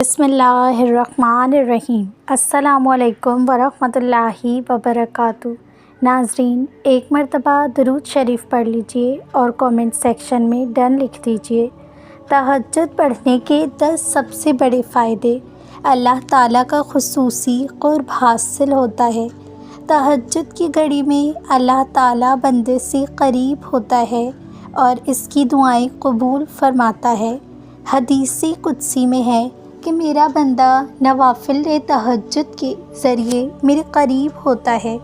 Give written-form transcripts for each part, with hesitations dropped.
بسم اللہ الرحمن الرحیم۔ السلام علیکم ورحمۃ اللہ وبرکاتہ۔ ناظرین، ایک مرتبہ درود شریف پڑھ لیجئے اور کومنٹ سیکشن میں ڈن لکھ دیجئے۔ تہجد پڑھنے کے 10 سب سے بڑے فائدے۔ اللہ تعالیٰ کا خصوصی قرب حاصل ہوتا ہے۔ تہجد کی گھڑی میں اللہ تعالیٰ بندے سے قریب ہوتا ہے اور اس کی دعائیں قبول فرماتا ہے۔ حدیث قدسی میں ہے کہ میرا بندہ نوافل تہجد کے ذریعے میرے قریب ہوتا ہے،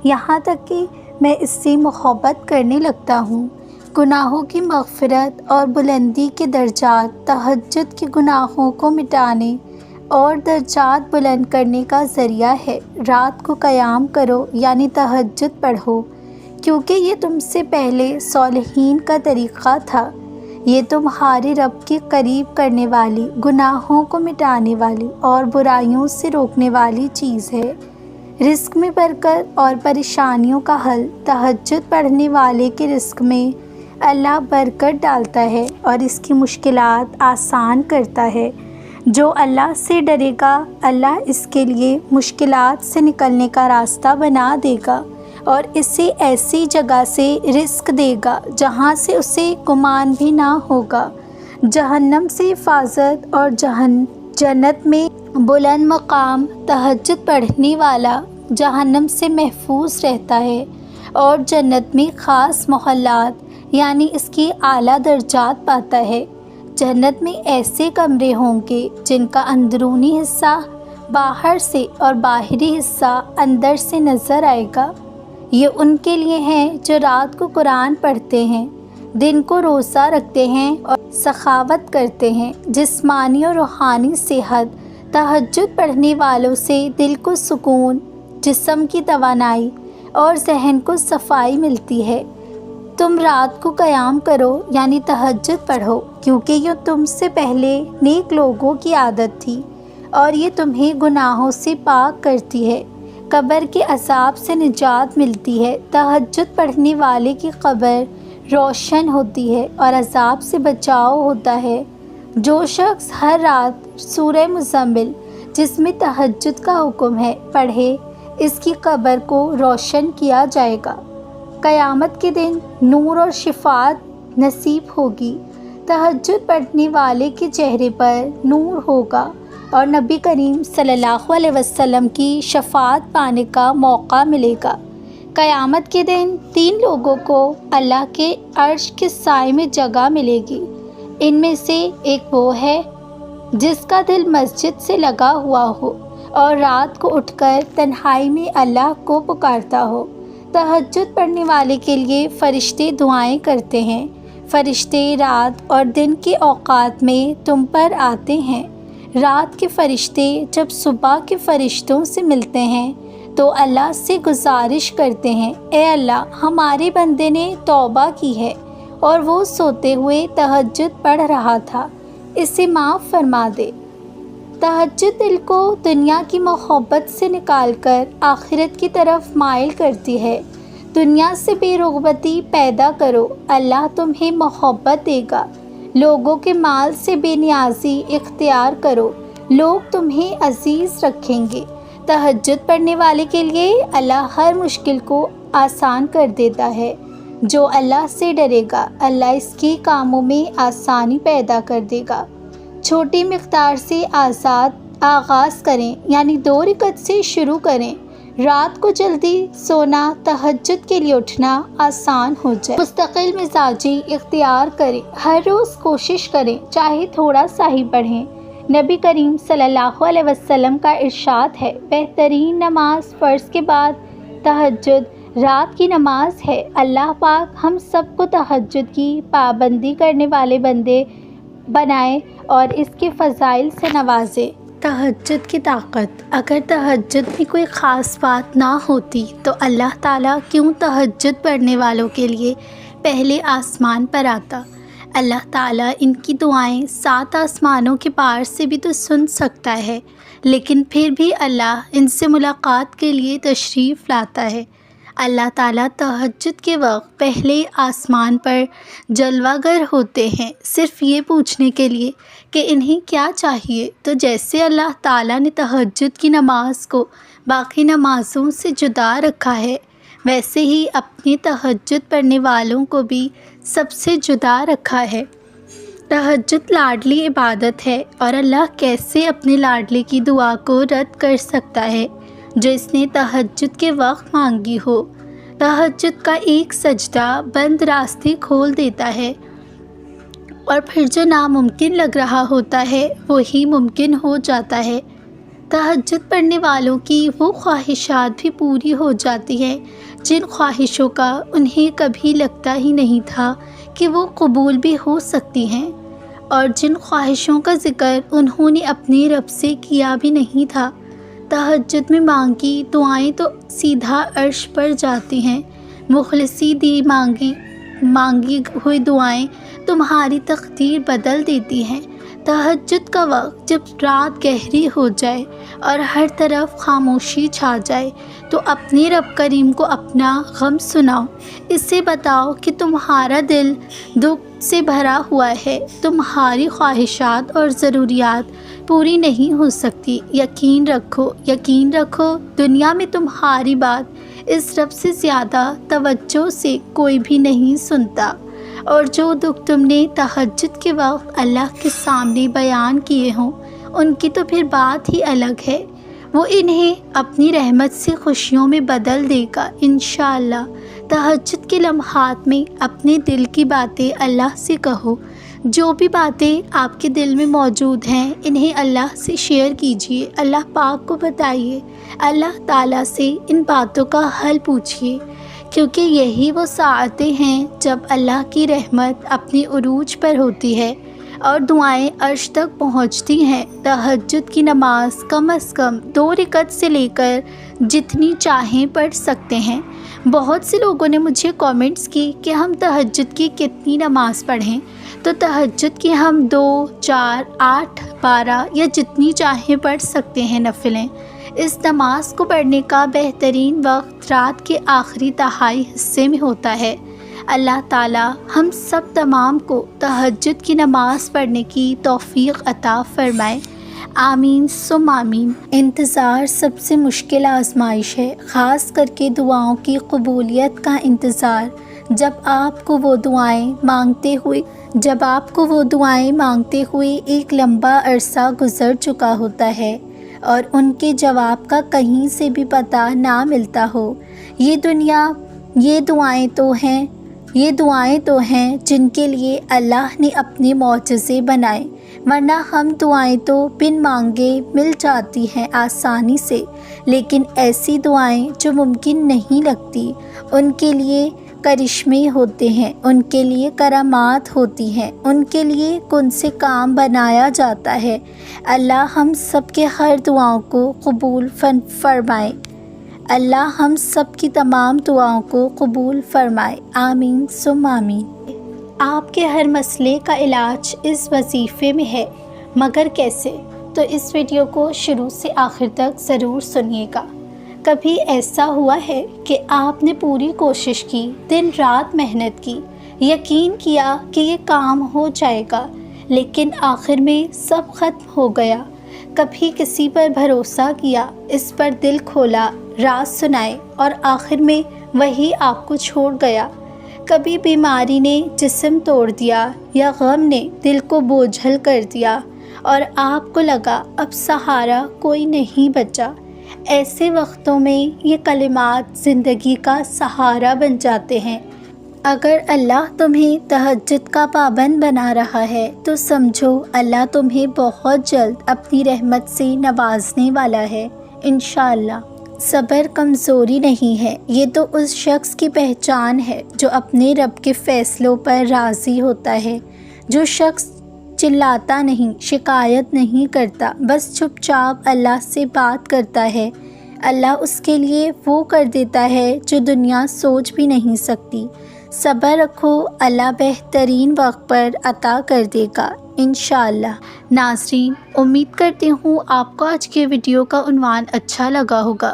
یہاں تک کہ میں اس سے محبت کرنے لگتا ہوں۔ گناہوں کی مغفرت اور بلندی کے درجات تہجد کے گناہوں کو مٹانے اور درجات بلند کرنے کا ذریعہ ہے۔ رات کو قیام کرو یعنی تہجد پڑھو، کیونکہ یہ تم سے پہلے صالحین کا طریقہ تھا۔ یہ تمہارے رب کے قریب کرنے والی، گناہوں کو مٹانے والی اور برائیوں سے روکنے والی چیز ہے۔ رزق میں برکت اور پریشانیوں کا حل۔ تہجد پڑھنے والے کے رزق میں اللہ برکت ڈالتا ہے اور اس کی مشکلات آسان کرتا ہے۔ جو اللہ سے ڈرے گا، اللہ اس کے لیے مشکلات سے نکلنے کا راستہ بنا دے گا اور اسے ایسی جگہ سے رزق دے گا جہاں سے اسے گمان بھی نہ ہوگا۔ جہنم سے حفاظت اور جنت میں بلند مقام۔ تہجد پڑھنے والا جہنم سے محفوظ رہتا ہے اور جنت میں خاص محلات یعنی اس کی اعلیٰ درجات پاتا ہے۔ جنت میں ایسے کمرے ہوں گے جن کا اندرونی حصہ باہر سے اور باہری حصہ اندر سے نظر آئے گا۔ یہ ان کے لیے ہیں جو رات کو قرآن پڑھتے ہیں، دن کو روزہ رکھتے ہیں اور سخاوت کرتے ہیں۔ جسمانی اور روحانی صحت۔ تہجد پڑھنے والوں سے دل کو سکون، جسم کی توانائی اور ذہن کو صفائی ملتی ہے۔ تم رات کو قیام کرو یعنی تہجد پڑھو، کیونکہ یہ تم سے پہلے نیک لوگوں کی عادت تھی اور یہ تمہیں گناہوں سے پاک کرتی ہے۔ قبر کے عذاب سے نجات ملتی ہے۔ تہجد پڑھنے والے کی قبر روشن ہوتی ہے اور عذاب سے بچاؤ ہوتا ہے۔ جو شخص ہر رات سورہ مزمل، جس میں تہجد کا حکم ہے، پڑھے، اس کی قبر کو روشن کیا جائے گا۔ قیامت کے دن نور اور شفاعت نصیب ہوگی۔ تہجد پڑھنے والے کے چہرے پر نور ہوگا اور نبی کریم صلی اللہ علیہ وسلم کی شفاعت پانے کا موقع ملے گا۔ قیامت کے دن 3 لوگوں کو اللہ کے عرش کے سائے میں جگہ ملے گی۔ ان میں سے ایک وہ ہے جس کا دل مسجد سے لگا ہوا ہو اور رات کو اٹھ کر تنہائی میں اللہ کو پکارتا ہو۔ تہجد پڑھنے والے کے لیے فرشتے دعائیں کرتے ہیں۔ فرشتے رات اور دن کے اوقات میں تم پر آتے ہیں۔ رات کے فرشتے جب صبح کے فرشتوں سے ملتے ہیں تو اللہ سے گزارش کرتے ہیں، اے اللہ، ہمارے بندے نے توبہ کی ہے اور وہ سوتے ہوئے تہجد پڑھ رہا تھا، اسے معاف فرما دے۔ تہجد دل کو دنیا کی محبت سے نکال کر آخرت کی طرف مائل کرتی ہے۔ دنیا سے بے رغبتی پیدا کرو، اللہ تمہیں محبت دے گا۔ لوگوں کے مال سے بے نیازی اختیار کرو، لوگ تمہیں عزیز رکھیں گے۔ تہجد پڑھنے والے کے لیے اللہ ہر مشکل کو آسان کر دیتا ہے۔ جو اللہ سے ڈرے گا، اللہ اس کے کاموں میں آسانی پیدا کر دے گا۔ چھوٹی مقدار سے آغاز کریں یعنی 2 رکعت سے شروع کریں۔ رات کو جلدی سونا، تہجد کے لیے اٹھنا آسان ہو جائے۔ مستقل مزاجی اختیار کریں، ہر روز کوشش کریں چاہے تھوڑا سا ہی پڑھیں۔ نبی کریم صلی اللہ علیہ وسلم کا ارشاد ہے، بہترین نماز فرض کے بعد تہجد رات کی نماز ہے۔ اللہ پاک ہم سب کو تہجد کی پابندی کرنے والے بندے بنائے اور اس کے فضائل سے نوازے۔ تہجد کی طاقت۔ اگر تہجد میں کوئی خاص بات نہ ہوتی تو اللہ تعالیٰ کیوں تہجد پڑھنے والوں کے لیے پہلے آسمان پر آتا؟ اللہ تعالیٰ ان کی دعائیں 7 آسمانوں کے پار سے بھی تو سن سکتا ہے، لیکن پھر بھی اللہ ان سے ملاقات کے لیے تشریف لاتا ہے۔ اللہ تعالیٰ تہجد کے وقت پہلے آسمان پر جلوہ گر ہوتے ہیں، صرف یہ پوچھنے کے لیے کہ انہیں کیا چاہیے۔ تو جیسے اللہ تعالیٰ نے تہجد کی نماز کو باقی نمازوں سے جدا رکھا ہے، ویسے ہی اپنے تہجد پڑھنے والوں کو بھی سب سے جدا رکھا ہے۔ تہجد لاڈلی عبادت ہے، اور اللہ کیسے اپنے لاڈلے کی دعا کو رد کر سکتا ہے جو اس نے تہجد کے وقت مانگی ہو۔ تہجد کا ایک سجدہ بند راستے کھول دیتا ہے، اور پھر جو ناممکن لگ رہا ہوتا ہے وہی ممکن ہو جاتا ہے۔ تہجد پڑھنے والوں کی وہ خواہشات بھی پوری ہو جاتی ہیں جن خواہشوں کا انہیں کبھی لگتا ہی نہیں تھا کہ وہ قبول بھی ہو سکتی ہیں، اور جن خواہشوں کا ذکر انہوں نے اپنے رب سے کیا بھی نہیں تھا۔ تہجد میں مانگی دعائیں تو سیدھا عرش پر جاتی ہیں۔ مخلصی دی مانگی ہوئی دعائیں تمہاری تقدیر بدل دیتی ہیں۔ تہجد کا وقت جب رات گہری ہو جائے اور ہر طرف خاموشی چھا جائے تو اپنے رب کریم کو اپنا غم سناؤ، اسے بتاؤ کہ تمہارا دل دکھ سے بھرا ہوا ہے، تمہاری خواہشات اور ضروریات پوری نہیں ہو سکتی۔ یقین رکھو دنیا میں تمہاری بات اس رب سے زیادہ توجہ سے کوئی بھی نہیں سنتا، اور جو دکھ تم نے تہجد کے وقت اللہ کے سامنے بیان کیے ہوں ان کی تو پھر بات ہی الگ ہے، وہ انہیں اپنی رحمت سے خوشیوں میں بدل دے گا انشاءاللہ۔ تہجد کے لمحات میں اپنے دل کی باتیں اللہ سے کہو، جو بھی باتیں آپ کے دل میں موجود ہیں انہیں اللہ سے شیئر کیجیے، اللہ پاک کو بتائیے، اللہ تعالیٰ سے ان باتوں کا حل پوچھیے، کیونکہ یہی وہ ساعتیں ہیں جب اللہ کی رحمت اپنی عروج پر ہوتی ہے اور دعائیں عرش تک پہنچتی ہیں۔ تہجد کی نماز کم از کم 2 رکعت سے لے کر جتنی چاہیں پڑھ سکتے ہیں۔ بہت سے لوگوں نے مجھے کامنٹس کی کہ ہم تہجد کی کتنی نماز پڑھیں، تو تہجد کی ہم 2، 4، 8، 12 یا جتنی چاہیں پڑھ سکتے ہیں نفلیں۔ اس نماز کو پڑھنے کا بہترین وقت رات کے آخری تہائی حصے میں ہوتا ہے۔ اللہ تعالیٰ ہم سب تمام کو تہجد کی نماز پڑھنے کی توفیق عطا فرمائے، آمین ثم آمین۔ انتظار سب سے مشکل آزمائش ہے، خاص کر کے دعاؤں کی قبولیت کا انتظار۔ جب آپ کو وہ دعائیں مانگتے ہوئے ایک لمبا عرصہ گزر چکا ہوتا ہے اور ان کے جواب کا کہیں سے بھی پتہ نہ ملتا ہو، یہ دعائیں تو ہیں جن کے لیے اللہ نے اپنے معجزے بنائے، ورنہ ہم دعائیں تو بن مانگے مل جاتی ہیں آسانی سے، لیکن ایسی دعائیں جو ممکن نہیں لگتی ان کے لیے کرشمے ہوتے ہیں، ان کے لیے کرامات ہوتی ہیں، ان کے لیے کن سے کام بنایا جاتا ہے۔ اللہ ہم سب کے ہر دعاؤں کو قبول فرمائے، اللہ ہم سب کی تمام دعاؤں کو قبول فرمائے، آمین ثم آمین۔ آپ کے ہر مسئلے کا علاج اس وظیفے میں ہے، مگر کیسے؟ تو اس ویڈیو کو شروع سے آخر تک ضرور سنیے گا۔ کبھی ایسا ہوا ہے کہ آپ نے پوری کوشش کی، دن رات محنت کی، یقین کیا کہ یہ کام ہو جائے گا، لیکن آخر میں سب ختم ہو گیا؟ کبھی کسی پر بھروسہ کیا، اس پر دل کھولا، راز سنائے، اور آخر میں وہی آپ کو چھوڑ گیا؟ کبھی بیماری نے جسم توڑ دیا، یا غم نے دل کو بوجھل کر دیا اور آپ کو لگا اب سہارا کوئی نہیں بچا؟ ایسے وقتوں میں یہ کلمات زندگی کا سہارا بن جاتے ہیں۔ اگر اللہ تمہیں تہجد کا پابند بنا رہا ہے تو سمجھو اللہ تمہیں بہت جلد اپنی رحمت سے نوازنے والا ہے انشاءاللہ۔ صبر کمزوری نہیں ہے، یہ تو اس شخص کی پہچان ہے جو اپنے رب کے فیصلوں پر راضی ہوتا ہے۔ جو شخص چلاتا نہیں، شکایت نہیں کرتا، بس چپ چاپ اللہ سے بات کرتا ہے، اللہ اس کے لیے وہ کر دیتا ہے جو دنیا سوچ بھی نہیں سکتی۔ صبر رکھو، اللہ بہترین وقت پر عطا کر دے گا انشاءاللہ۔ ناظرین، امید کرتی ہوں آپ کو آج کے ویڈیو کا عنوان اچھا لگا ہوگا۔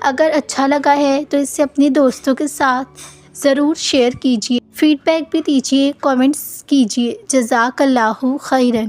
اگر اچھا لگا ہے تو اسے اپنے دوستوں کے ساتھ ضرور شیئر کیجیے، فیڈ بیک بھی دیجیے، کامنٹس کیجیے۔ جزاک اللہ خیراً۔